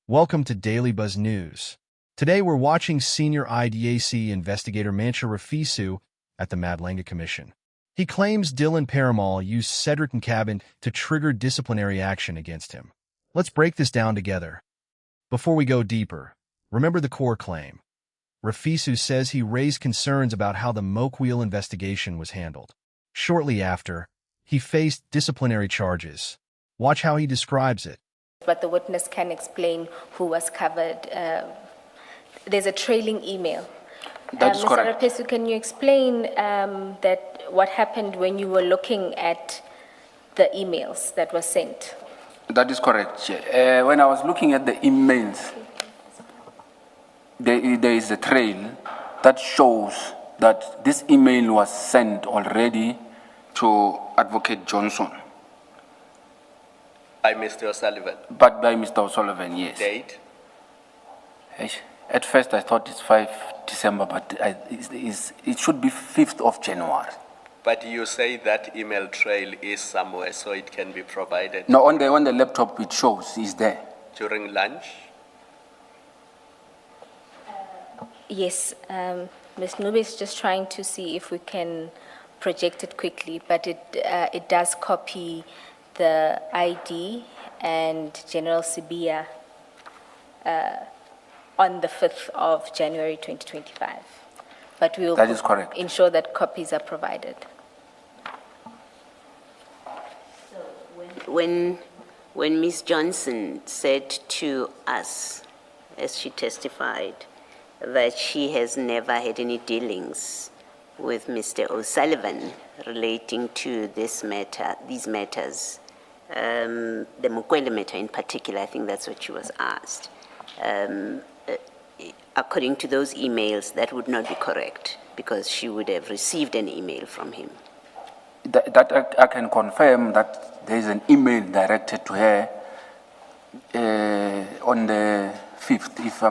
Welcome to Daily Buzz News. Today we're watching senior IDAC investigator Mantsha Raphesu at the Madlenga Commission. He claims Dylan Perumal used Cedric Nkabinde to trigger disciplinary action against him. Let's break this down together. Before we go deeper, remember the core claim. Raphesu says he raised concerns about how the Mokwele investigation was handled. Shortly after, he faced disciplinary charges. Watch how he describes it. But the witness can explain who was covered. There's a trailing email. That is correct. Mr. Raphesu, can you explain that what happened when you were looking at the emails that were sent? That is correct. When I was looking at the emails, there is a trail that shows that this email was sent already to Advocate Johnson. By Mr. O'Sullivan. But by Mr. O'Sullivan, yes. Date? At first I thought it's 5 December, but it should be 5th of January. But you say that email trail is somewhere, so it can be provided. No, on the laptop it shows, it's there. During lunch? Yes, Ms. Nube is just trying to see if we can project it quickly, but it does copy the ID and General Sibia on the 5th of January 2025. But we will That is correct. ensure that copies are provided. When Ms. Johnson said to us, as she testified, that she has never had any dealings with Mr. O'Sullivan relating to these matters, the Mokwele matter in particular, I think that's what she was asked. According to those emails, that would not be correct because she would have received an email from him. That I can confirm that there is an email directed to her on the 5th, if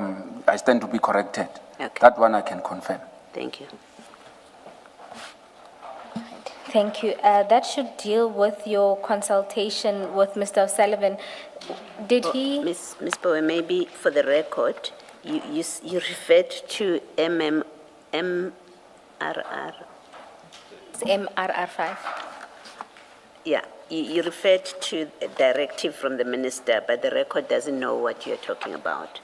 I stand to be corrected. Okay. That one I can confirm. Thank you. Thank you. That should deal with your consultation with Mr. O'Sullivan. Did he? Ms. Bowe, maybe for the record, you referred to MRR. It's MRR5. Yeah, you referred to a directive from the minister, but the record doesn't know what you're talking about.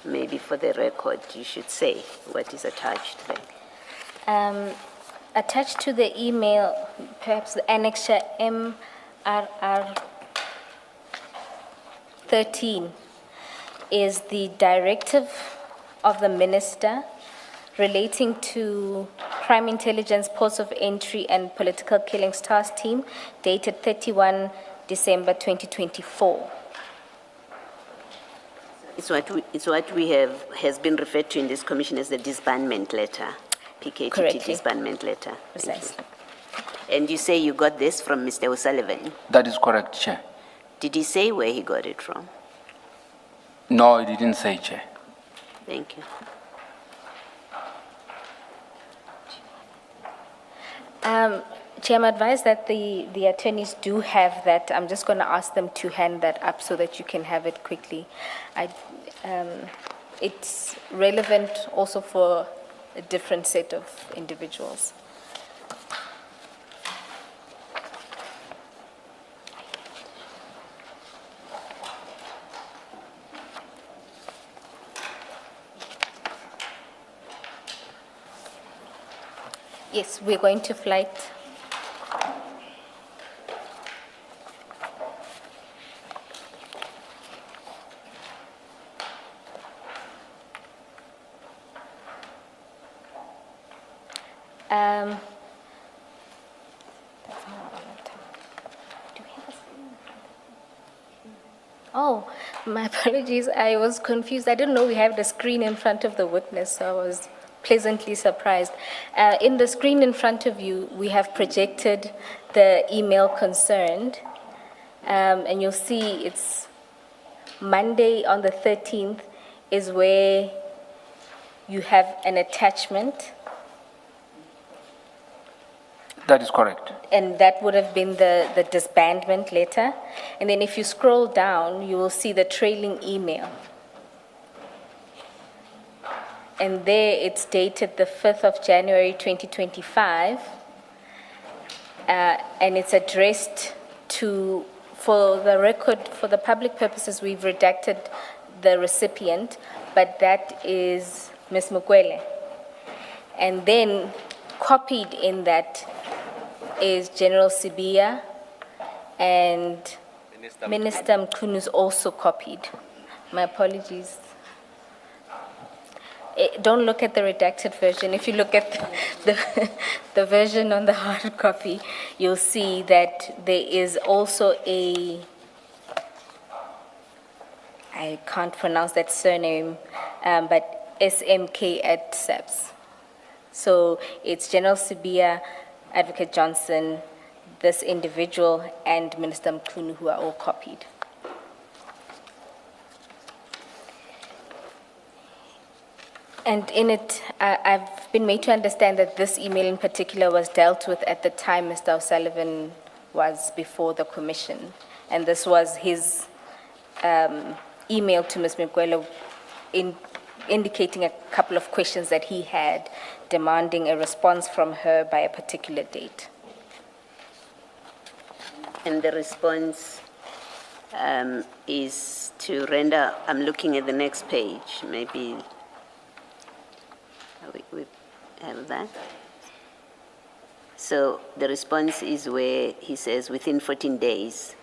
Maybe for the record, you should say what is attached there. Attached to the email, perhaps the annexure MRR 13 is the directive of the minister relating to Crime Intelligence Ports of Entry and Political Killings Task Team, dated 31 December 2024. It's what we has been referred to in this commission as the disbandment letter. PKTT Correctly. disbandment letter. Precisely. And you say you got this from Mr. O'Sullivan. That is correct, Chair. Did he say where he got it from? No, he didn't say, Chair. Thank you. Chair, I'm advised that the attorneys do have that. I'm just going to ask them to hand that up so that you can have it quickly. It's relevant also for a different set of individuals. Yes, we're going to flight. Oh, my apologies. I was confused. I didn't know we have the screen in front of the witness, so I was pleasantly surprised. In the screen in front of you, we have projected the email concerned, and you'll see it's Monday on the 13th is where you have an attachment. That is correct. And that would have been the disbandment letter. And then if you scroll down, you will see the trailing email. and there it's dated the 5th of January 2025, and it's addressed to, for the record, for the public purposes, we've redacted the recipient, but that is Ms. Mokwele. And then copied in that is General Sibia, and Minister Mkhunu is also copied. My apologies. Don't look at the redacted version. If you look at the version on the hard copy, you'll see that there is also a, I can't pronounce that surname, but SMK at SAPS. So it's General Sibia, Advocate Johnson, this individual, and Minister Mkhunu, who are all copied. And in it, I've been made to understand that this email in particular was dealt with at the time Mr. O'Sullivan was before the commission. And this was his email to Ms. Mokwele indicating a couple of questions that he had, demanding a response from her by a particular date. And the response is to render, I'm looking at the next page, maybe we have that. So the response is where he says within 14 days,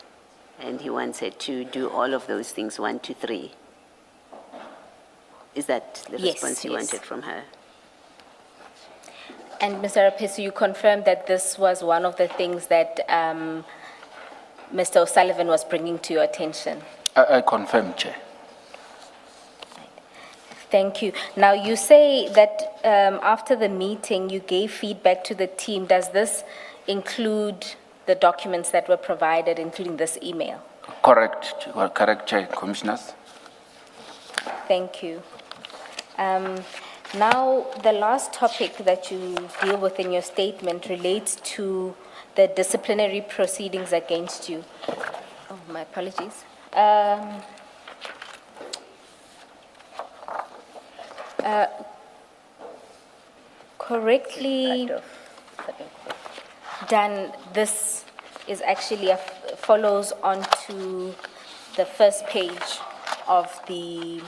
and he wants her to do all of those things, 1, 2, 3. Is that the response you wanted from her? And Mr. Raphesu, you confirmed that this was one of the things that Mr. O'Sullivan was bringing to your attention. I confirm, Chair. Thank you. Now, you say that after the meeting, you gave feedback to the team. Does this include the documents that were provided, including this email? Correct, Chair, Commissioners. Thank you. Now, the last topic that you deal with in your statement relates to the disciplinary proceedings against you. Oh, my apologies. Correctly done, this is actually follows on to the first page of the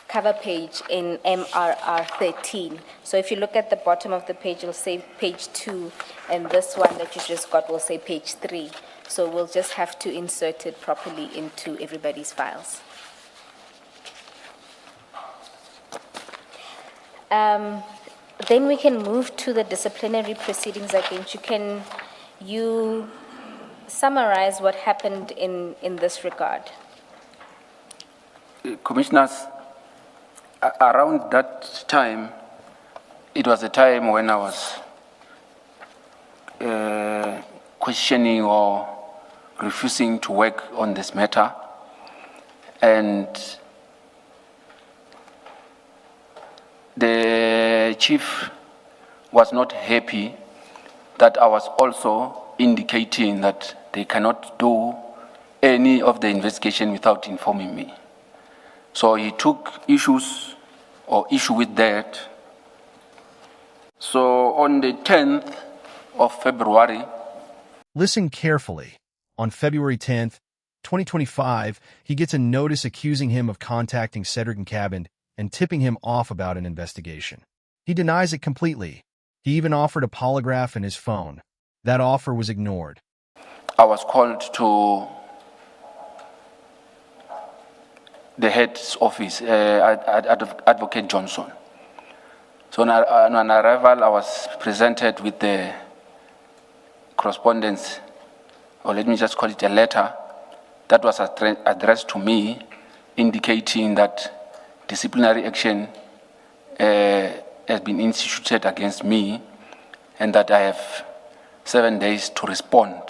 cover page in MRR 13. So if you look at the bottom of the page, it'll say page 2, and this one that you just got will say page 3. So we'll just have to insert it properly into everybody's files. Then we can move to the disciplinary proceedings against you. Can you summarize what happened in this regard? Commissioners, around that time, it was a time when I was questioning or refusing to work on this matter, and the chief was not happy that I was also indicating that they cannot do any of the investigation without informing me. So he took issue with that. So on the 10th of February. Listen carefully. On February 10th, 2025, he gets a notice accusing him of contacting Cedric Nkabinde and tipping him off about an investigation. He denies it completely. He even offered a polygraph in his phone. That offer was ignored. I was called to the head's office, Advocate Johnson. So on arrival, I was presented with the correspondence, or let me just call it a letter, that was addressed to me, indicating that disciplinary action has been instituted against me, and that I have 7 days to respond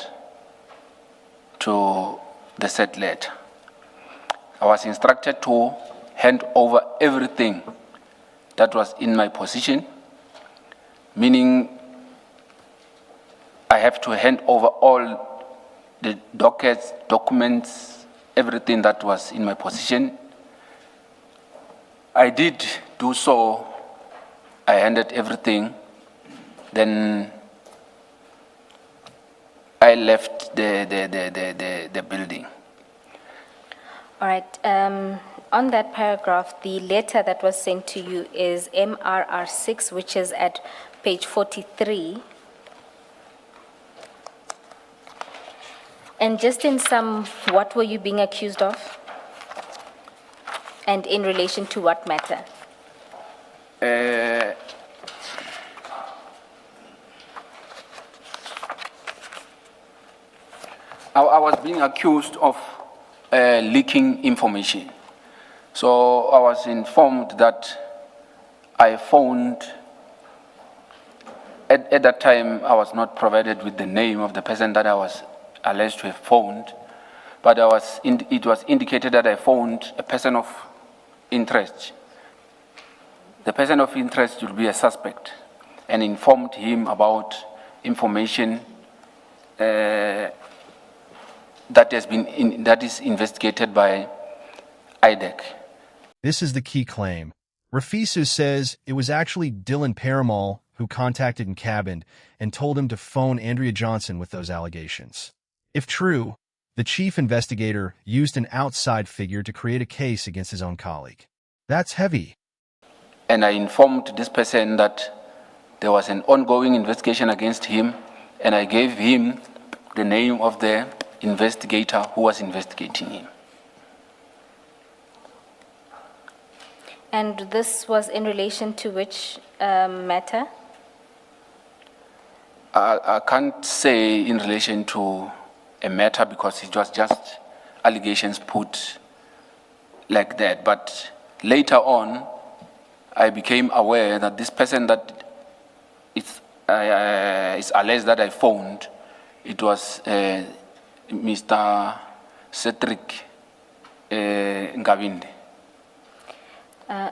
to the said letter. I was instructed to hand over everything that was in my possession, meaning I have to hand over all the dockets, documents, everything that was in my possession. I did do so I handed everything. Then I left the building. All right. On that paragraph, the letter that was sent to you is MRR6, which is at page 43. And just in sum, what were you being accused of? And in relation to what matter? I was being accused of leaking information. So I was informed that I phoned, at that time I was not provided with the name of the person that I was alleged to have phoned, but it was indicated that I phoned a person of interest. The person of interest will be a suspect, and informed him about information that is investigated by IDAC. This is the key claim. Raphesu says it was actually Dylan Perumal who contacted Nkabinde and told him to phone Andrea Johnson with those allegations. If true, the chief investigator used an outside figure to create a case against his own colleague. That's heavy. And I informed this person that there was an ongoing investigation against him, and I gave him the name of the investigator who was investigating him. And this was in relation to which matter? I can't say in relation to a matter because it was just allegations put like that. But later on, I became aware that this person that is alleged that I phoned, it was Mr. Cedric Nkabinde.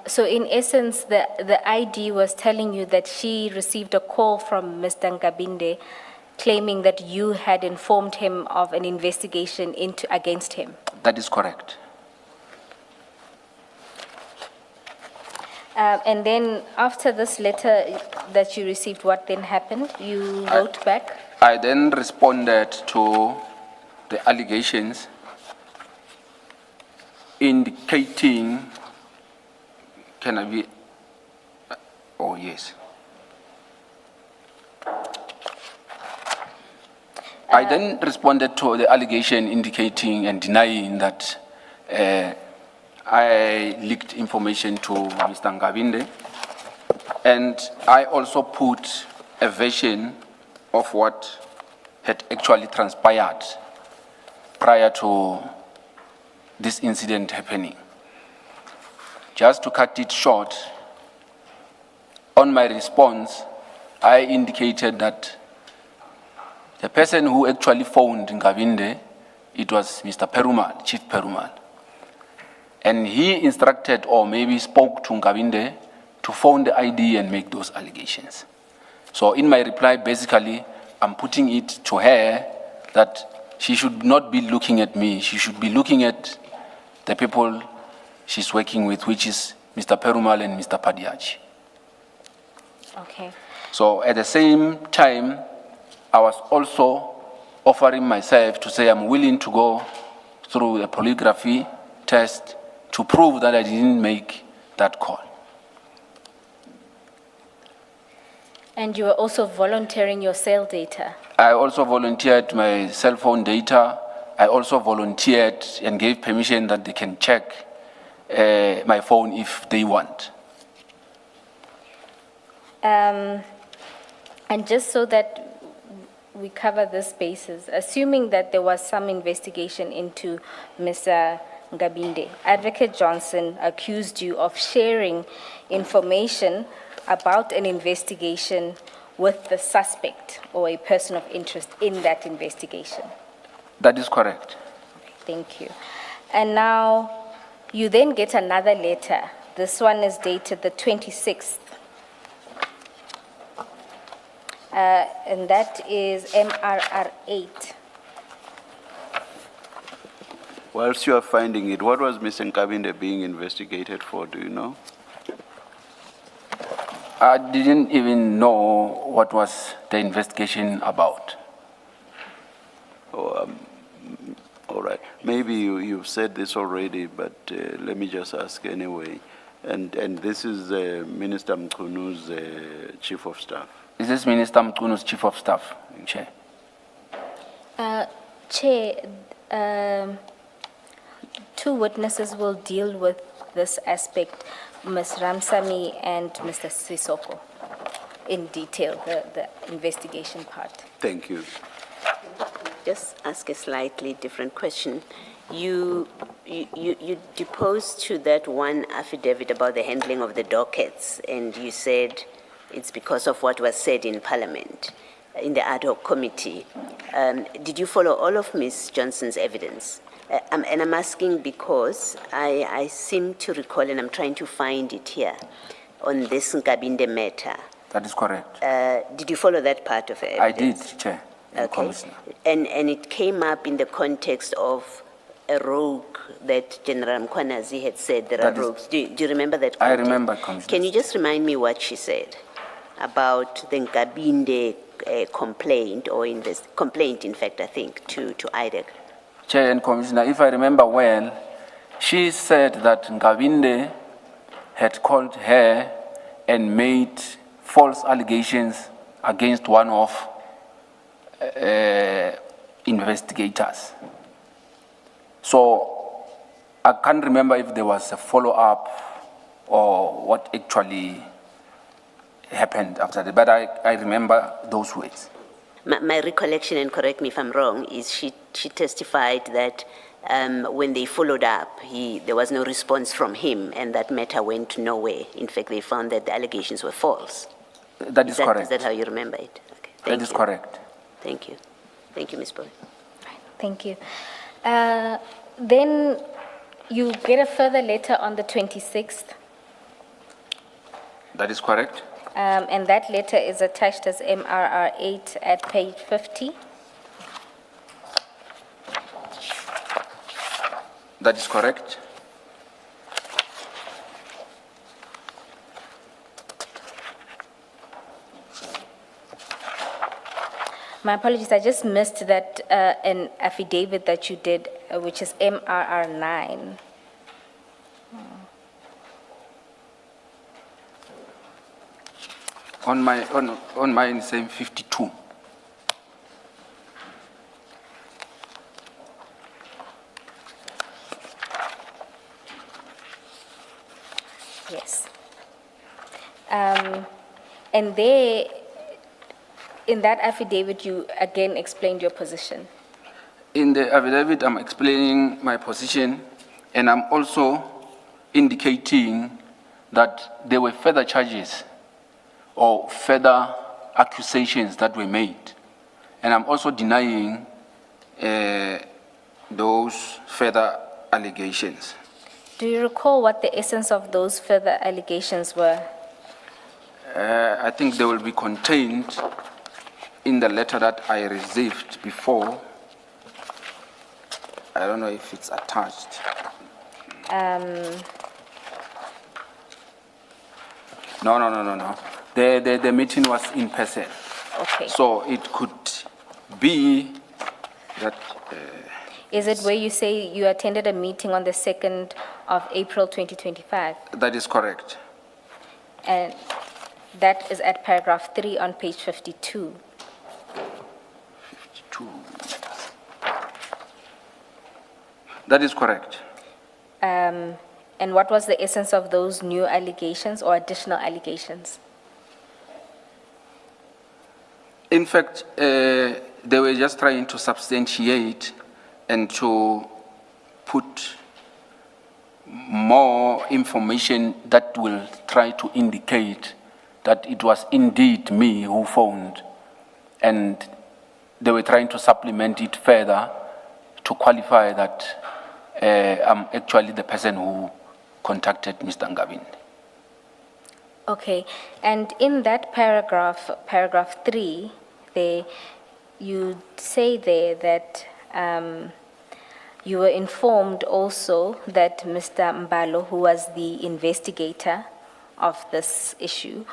So in essence, the ID was telling you that she received a call from Mr. Nkabinde claiming that you had informed him of an investigation against him. That is correct. And then after this letter that you received, what then happened? You wrote back? I then responded to the allegations indicating, can I be, oh yes. I then responded to the allegation indicating and denying that I leaked information to Mr. Nkabinde, and I also put a version of what had actually transpired prior to this incident happening. Just to cut it short, on my response, I indicated that the person who actually phoned Nkabinde, it was Mr. Perumal, Chief Perumal. And he instructed or maybe spoke to Nkabinde to phone the ID and make those allegations. So in my reply, basically, I'm putting it to her that she should not be looking at me. She should be looking at the people she's working with, which is Mr. Perumal and Mr. Padiachi. Okay. So at the same time, I was also offering myself to say I'm willing to go through a polygraphy test to prove that I didn't make that call. And you were also volunteering your cell data? I also volunteered my cell phone data. I also volunteered and gave permission that they can check my phone if they want. And just so that we cover this basis, assuming that there was some investigation into Mr. Nkabinde, Advocate Johnson accused you of sharing information about an investigation with the suspect or a person of interest in that investigation. That is correct. Thank you. And now you then get another letter. This one is dated the 26th. And that is MRR8. Whilst you are finding it, what was Mr. Nkabinde being investigated for, do you know? I didn't even know what was the investigation about. All right. Maybe you've said this already, but let me just ask anyway. And this is Minister Mkunu's chief of staff. Is this Minister Mkunu's chief of staff, Chair? Chair, two witnesses will deal with this aspect, Ms. Ramsamy and Mr. Sisoko, in detail, the investigation part. Thank you. Just ask a slightly different question. You deposed to that one affidavit about the handling of the dockets, and you said it's because of what was said in Parliament, in the ad hoc committee. Did you follow all of Ms. Johnson's evidence? And I'm asking because I seem to recall, and I'm trying to find it here, on this Nkabinde matter. That is correct. Did you follow that part of it? I did, Chair. Commissioner. And it came up in the context of a rogue that General Mkwanazi had said there are rogues. Do you remember that? I remember, Commissioner. Can you just remind me what she said about the Nkabinde complaint, or complaint, in fact, I think, to IDAC? Chair and Commissioner, if I remember well, she said that Nkabinde had called her and made false allegations against one of investigators. So I can't remember if there was a follow-up or what actually happened after that, but I remember those words. My recollection, and correct me if I'm wrong, is she testified that when they followed up, there was no response from him, and that matter went nowhere. In fact, they found that the allegations were false. That is correct. Is that how you remember it? Okay. That is correct. Thank you. Thank you, Ms. Boy. Thank you. Then you get a further letter on the 26th, That is correct. and that letter is attached as MRR 8 at page 50. That is correct. My apologies, I just missed that an affidavit that you did, which is MRR 9. On mine, same 52. Yes. And there, in that affidavit, you again explained your position. In the affidavit, I'm explaining my position, and I'm also indicating that there were further charges or further accusations that were made. And I'm also denying those further allegations. Do you recall what the essence of those further allegations were? I think they will be contained in the letter that I received before. I don't know if it's attached. No. The meeting was in person. Okay. So it could be that... Is it where you say you attended a meeting on the 2nd of April 2025? That is correct. And that is at paragraph 3 on page 52. 52. That is correct. And what was the essence of those new allegations or additional allegations? In fact, they were just trying to substantiate and to put more information that will try to indicate that it was indeed me who phoned, and they were trying to supplement it further to qualify that I'm actually the person who contacted Mr. Nkabinde. Okay, and in that paragraph 3, you say there that you were informed also that Mr. Mbalo, who was the investigator of this issue,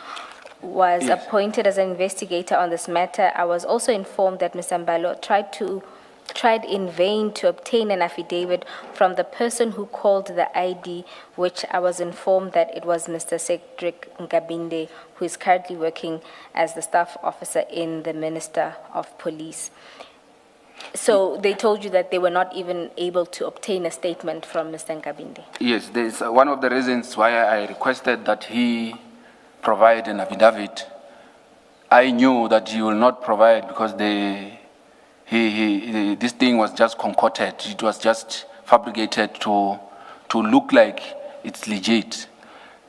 was Yes. appointed as an investigator on this matter, I was also informed that Mr. Mbalo tried in vain to obtain an affidavit from the person who called the ID, which I was informed that it was Mr. Cedric Nkabinde, who is currently working as the staff officer in the Minister of Police. So they told you that they were not even able to obtain a statement from Mr. Nkabinde. Yes, there's one of the reasons why I requested that he provide an affidavit. I knew that he will not provide because this thing was just concocted. It was just fabricated to look like it's legit.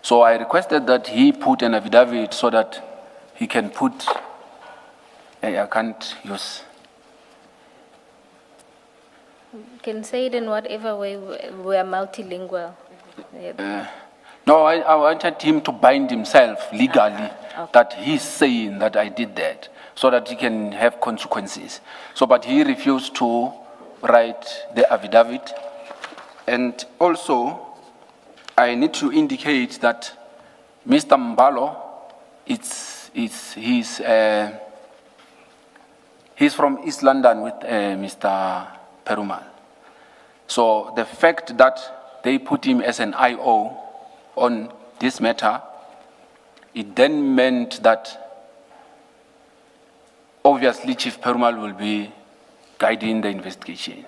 So I requested that he put an affidavit so that he can put, I can't use. You can say it in whatever way. We are multilingual. No, I wanted him to bind himself legally that he's saying that I did that so that he can have consequences. So, but he refused to write the affidavit. And also, I need to indicate that Mr. Mbalo, he's from East London with Mr. Perumal. So the fact that they put him as an IO on this matter, it then meant that obviously Chief Perumal will be guiding the investigation.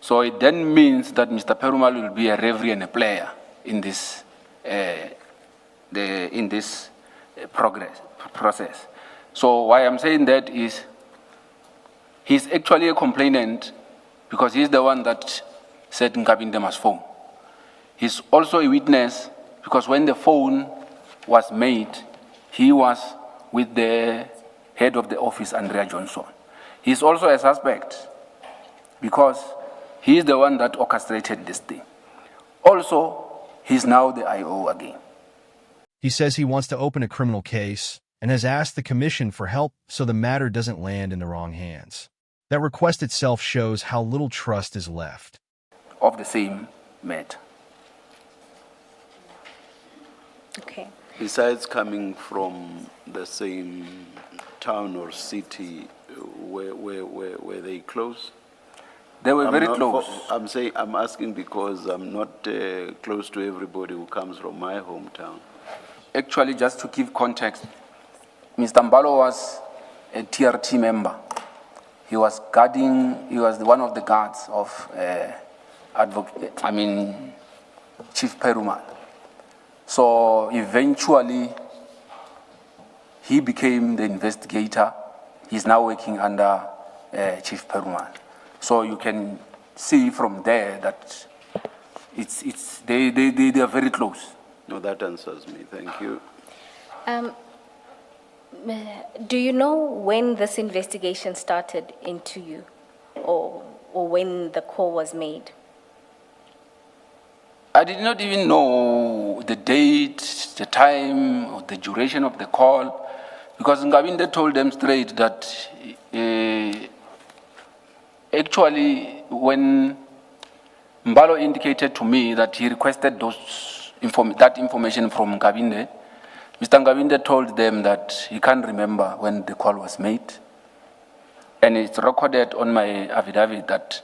So it then means that Mr. Perumal will be a referee and a player in this process. So why I'm saying that is he's actually a complainant because he's the one that said Nkabinde must phone. He's also a witness because when the phone was made, he was with the head of the office, Andrea Johnson. He's also a suspect because he's the one that orchestrated this thing. Also, he's now the IO again. He says he wants to open a criminal case and has asked the commission for help so the matter doesn't land in the wrong hands. That request itself shows how little trust is left. Of the same matter. Okay. Besides coming from the same town or city, were they close? They were very not close. I'm asking because I'm not close to everybody who comes from my hometown. Actually, just to give context, Mr. Mbalo was a TRT member. He was one of the guards of Chief Perumal. So eventually, he became the investigator. He's now working under Chief Perumal. So you can see from there that they are very close. No, that answers me. Thank you. Do you know when this investigation started into you, or when the call was made? I did not even know the date, the time, or the duration of the call, because Nkabinde told them straight that actually when Mbalo indicated to me that he requested that information from Nkabinde, Mr. Nkabinde told them that he can't remember when the call was made. And it's recorded on my affidavit that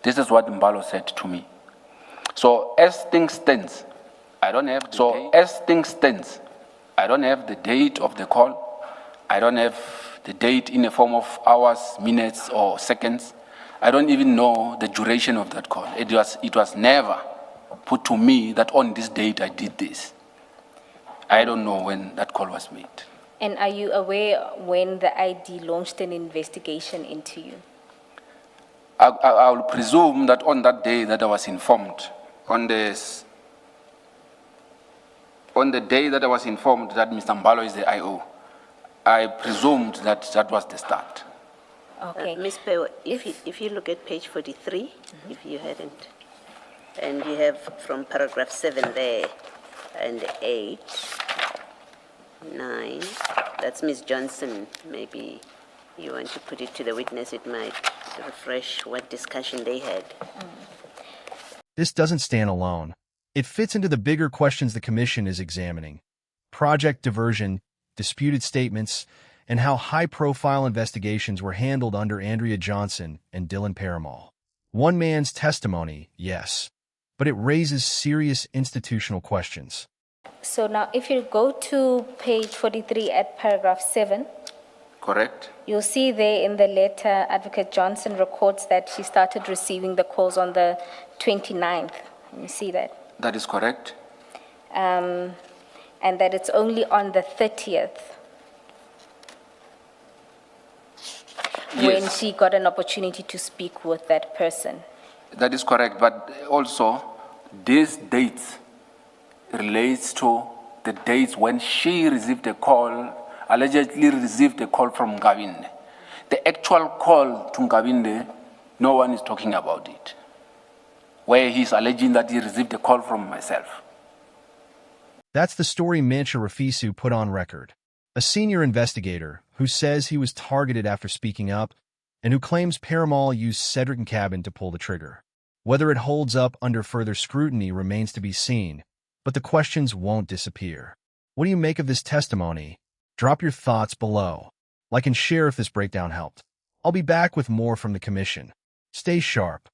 this is what Mbalo said to me. So as things stands, I don't have the date of the call. I don't have the date in the form of hours, minutes, or seconds. I don't even know the duration of that call. It was never put to me that on this date I did this. I don't know when that call was made. And are you aware when the ID launched an investigation into you? I will presume that on that day that I was informed, on the day that I was informed that Mr. Mbalo is the IO, I presumed that that was the start. Okay. Ms. Pewa, if you look at page 43, if you hadn't, and you have from paragraph 7 there, and 8, 9, that's Ms. Johnson. Maybe you want to put it to the witness, it might refresh what discussion they had. This doesn't stand alone. It fits into the bigger questions the commission is examining. Project diversion, disputed statements, and how high-profile investigations were handled under Andrea Johnson and Dylan Perumal. One man's testimony, yes, but it raises serious institutional questions. So now if you go to page 43 at paragraph 7, Correct? you'll see there in the letter, Advocate Johnson records that she started receiving the calls on the 29th. You see that? That is correct. And that it's only on the 30th when Yes. she got an opportunity to speak with that person. That is correct, but also these dates relates to the dates when she received a call, allegedly received a call from Nkabinde. The actual call to Nkabinde, no one is talking about it, where he's alleging that he received a call from myself. That's the story Mantsha Raphesu put on record. A senior investigator who says he was targeted after speaking up and who claims Perumal used Cedric Nkabinde to pull the trigger. Whether it holds up under further scrutiny remains to be seen, but the questions won't disappear. What do you make of this testimony? Drop your thoughts below. Like and share if this breakdown helped. I'll be back with more from the Commission. Stay sharp.